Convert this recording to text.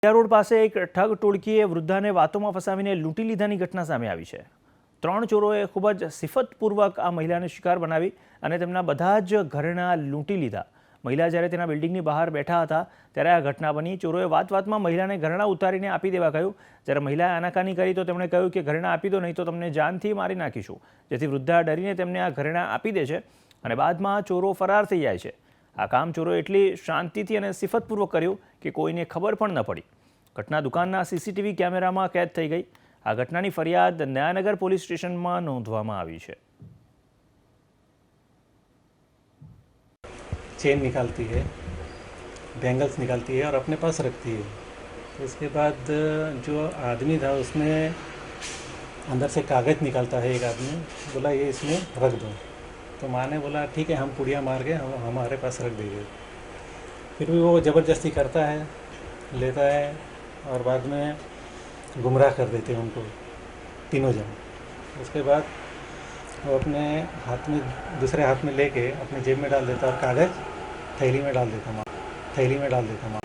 Road પાસે એક ઠગ ટોળકીએ વૃદ્ધાને વાતોમાં ફસાવીને લૂંટી લીધાની ઘટના સામે આવી છે। 3 ચોરોએ ખૂબ જ સિફતપૂર્વક આ મહિલાને શિકાર બનાવી અને તેમના બધા જ ઘરેણાં લૂંટી લીધા। મહિલા જ્યારે તેના બિલ્ડિંગની બહાર બેઠા હતા ત્યારે આ ઘટના બની। ચોરોએ વાતમાં મહિલાને ઘરેણાં ઉતારીને આપી દેવા કહ્યું। જ્યારે મહિલાએ આનાકાની કરી તો તેમણે કહ્યું કે ઘરેણાં આપી દો, નહીં તો તમને જાનથી મારી નાખીશું। જેથી વૃદ્ધા ડરીને તેમને આ ઘરેણાં આપી દે છે અને બાદમાં ચોરો ફરાર થઈ જાય છે। આ કામ ચોરોએ એટલી શાંતિથી અને સિફતપૂર્વક કર્યું કે કોઈને ખબર પણ ન પડી। ઘટના દુકાનના સીસીટીવી કેમેરામાં કેદ થઈ ગઈ। આ ઘટનાની ફરિયાદ નયાનગર પોલીસ સ્ટેશનમાં નોંધવામાં આવી છે। चेन निकालती है, बैंगल्स निकालती है और अपने पास रखती है। तो उसके बाद जो आदमी था उसने अंदर से कागज़ निकालता है। एक आदमी बोला ये इसमें रख दो, तो माँ ने बोला ठीक है हम पुड़िया मार के हम हमारे पास रख देंगे। फिर भी वो ज़बरदस्ती करता है, लेता है और बाद में गुमराह कर देते हैं उनको तीनों जन। उसके बाद वो अपने हाथ में दूसरे हाथ में लेके अपने जेब में डाल देता और कागज़ थैली में डाल देता।